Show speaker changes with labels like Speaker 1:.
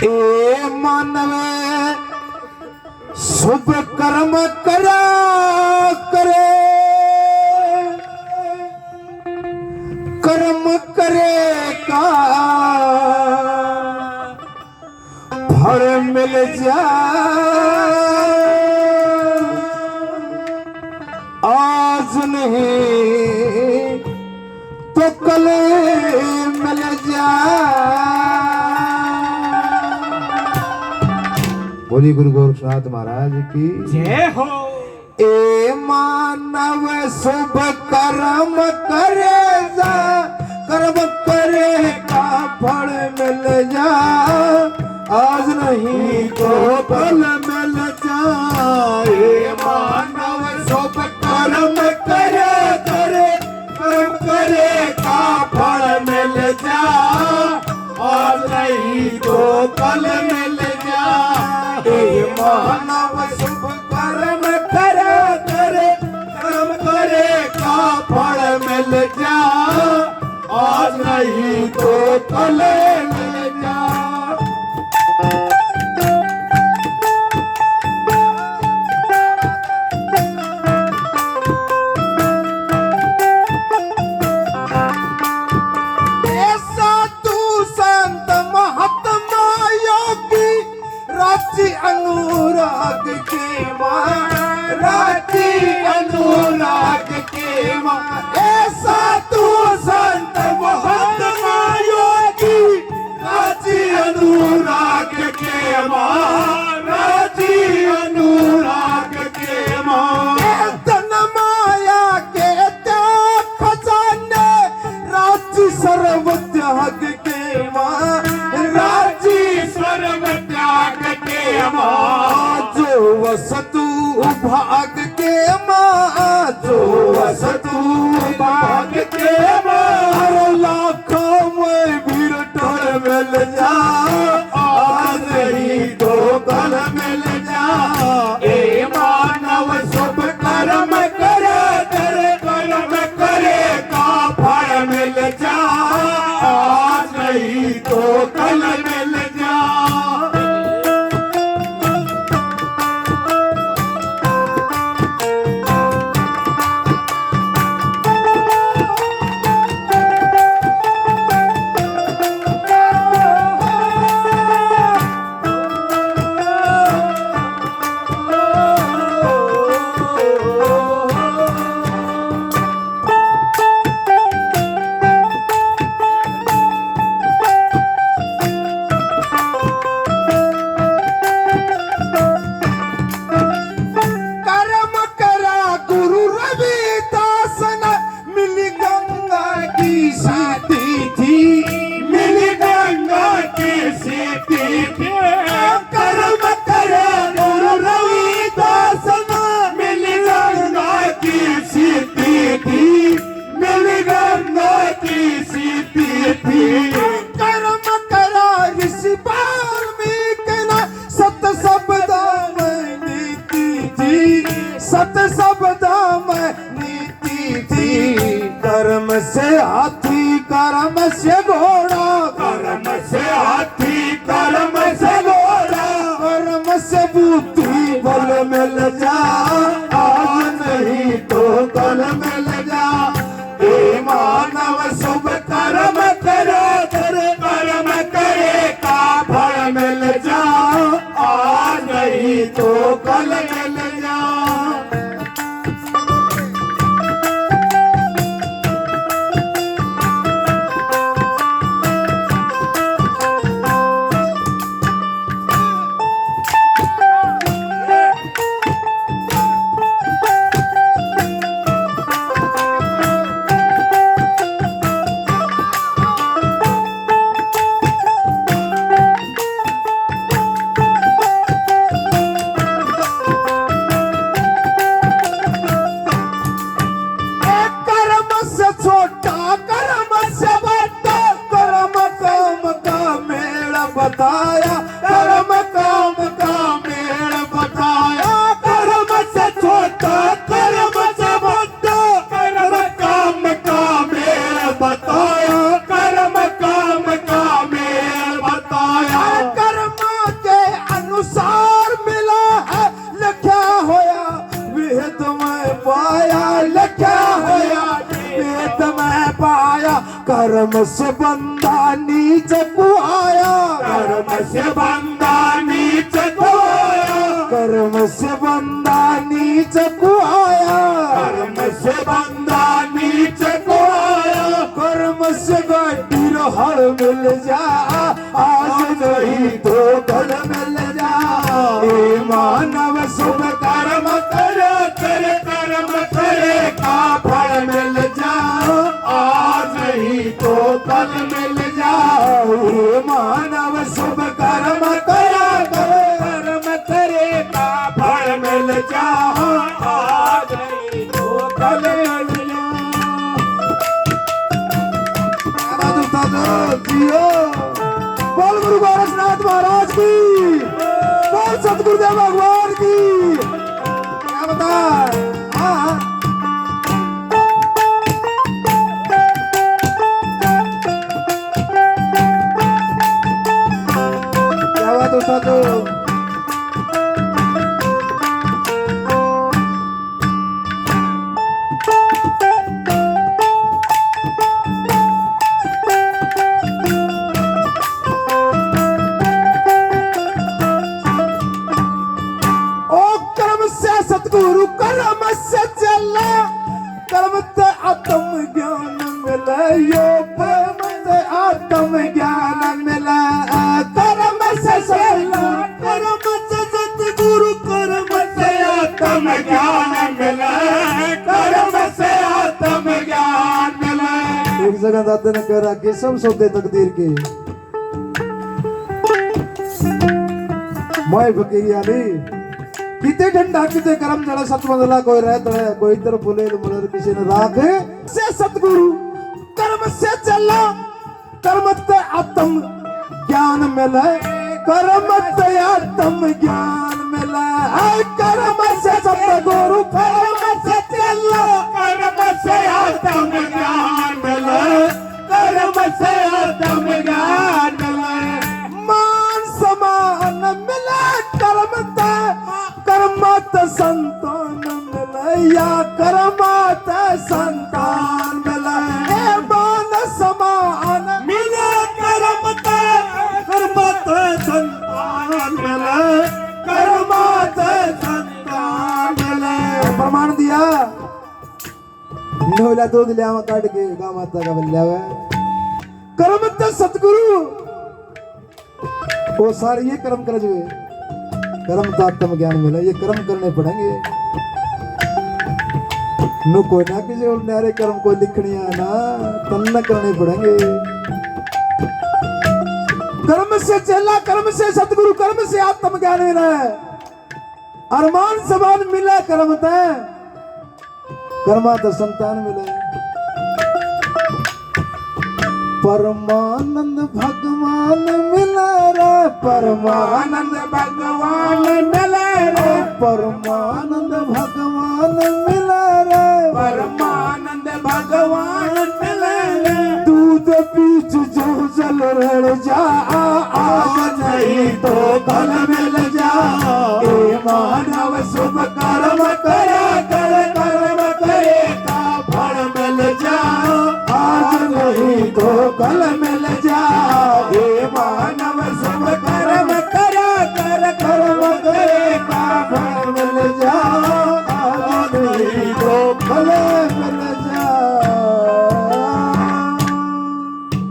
Speaker 1: ए मानवे शुभ कर्म करा करे, कर्म करे का फल मिल जाए। आज नहीं तो कल मिल जाए। बोली गुरु गोरक्षनाथ महाराज की
Speaker 2: जय हो।
Speaker 1: ए मानव शुभ कर्म करे जा, कर्म करे का फल मिल जा। आज नहीं तो कल मिल जाए। मानव शुभ कर्म करे करे, कर्म करे का फल मिल जा। आज नहीं तो कल मिल जा। मानव शुभ कर्म करे करे, कर्म करे का फल मिल जा। आज नहीं तो कल मिल जा। अनुराग के राती अनुराग के ऐसा तू संत महात्मा योगी। राती अनुराग के राती अनुराग के तन माया के त्याग खजाने। राजी सर्व त्याग के राजी सर्व त्याग के जो वसतु भाग के माँ, जो वसतु भाग के माँ। लाखों में भीड़ टोल मिल जा। आज ही तो कल मिल जा। ए मानव शुभ कर्म करे करे, कर्म करे का फल मिल जा। आज नहीं तो कल मिल जा। कर्म करा ऋषि वाल्मीकि ने सत शब्द में नीति थी, सत शब्द में नीति थी। कर्म से हाथी कर्म से घोड़ा, कर्म से हाथी कर्म से घोड़ा। कर्म से बुद्धि बल मिल जा। आज नहीं तो कल मिल जा। ए मानव शुभ कर्म करे करे, कर्म करे का फल मिल जा। आज नहीं तो कल मिल जा। बताया कर्म काम का मेल बताया। कर्म से छोटा कर्म से बड़ा, कर्म काम का मेल मैं पाया, कर्म से बंदा नीच को आया,
Speaker 2: कर्म से बंदा नीच को आया,
Speaker 1: कर्म से बंदा नीच को आया,
Speaker 2: कर्म से बंदा नीच को आया,
Speaker 1: कर्म से गड्डी हर मिल जा, आज नहीं तो कल मिल जा। ए मानव शुभ कर्म
Speaker 2: करे करे कर्म करे का फल मिल जाओ, आज ही तो कल मिल जाओ।
Speaker 1: ए मानव शुभ कर्म करा करे,
Speaker 2: कर्म करे का फल मिल जाओ, आज ही तो कल मिल जाओ।
Speaker 1: जियो बोल गुरु गोरखनाथ महाराज की, बोल सतगुरुदेव भगवान की। क्या बता हाँ क्या बात होता तो सतगुरु कर्म से चला, कर्म ते आत्म ज्ञान मिले, यो कर्म ते आत्म ज्ञान मिले। कर्म से चला,
Speaker 2: कर्म से सतगुरु कर्म से आत्म ज्ञान मिला, कर्म से आत्म ज्ञान मिला।
Speaker 1: एक जगह दादा ने कह रखा सब सौदे तकदीर के, मैं फकीरी आली किते ठंडा किते करम जड़ा सत मंगला, कोई रहत है कोई इधर बोले मुलर किसी ने राख से सतगुरु कर्म से चला, कर्म ते आत्म ज्ञान मिले, कर्म ते आत्म ज्ञान मिले। कर्म से सतगुरु कर्म से चला,
Speaker 2: कर्म से आत्म ज्ञान मिला, कर्म से आत्म ज्ञान मिला।
Speaker 1: मान समान मिले, कर्म ते कर्मत संतान मिले, या कर्मत संतान मिले। मान समान
Speaker 2: मिले कर्मत कर्मत संतान मिले, कर्मत संतान मिले।
Speaker 1: प्रमाण दिया ढोला दूध लिया काट के गा माता का बल्ला कर्मत सतगुरु वो सारे ये कर्म कर जो कर्म तो आत्म ज्ञान मिला, ये कर्म करने पड़ेंगे। नु कोई ना किसी और नारे कर्म को लिखनिया ना तन करने पड़ेंगे। कर्म से चला, कर्म से सतगुरु, कर्म से आत्म ज्ञान मिला है। अरमान समान मिला कर्म ते, कर्मा तो संतान मिला। परमानंद भगवान मिला रे, परमानंद
Speaker 2: भगवान मिले रे,
Speaker 1: परमानंद भगवान मिला रे,
Speaker 2: परमानंद भगवान मिले रे।
Speaker 1: दूध बीच जो जल रह जा, आज
Speaker 2: नहीं तो कल मिल जा।
Speaker 1: ए मानव शुभ कर्म
Speaker 2: करा कर कर्म करे का फल मिल जा,
Speaker 1: आज नहीं तो कल मिल जा।
Speaker 2: हे मानव शुभ कर्म करा कर कर्म करे का फल मिल जा, आज नहीं तो
Speaker 1: भले मिल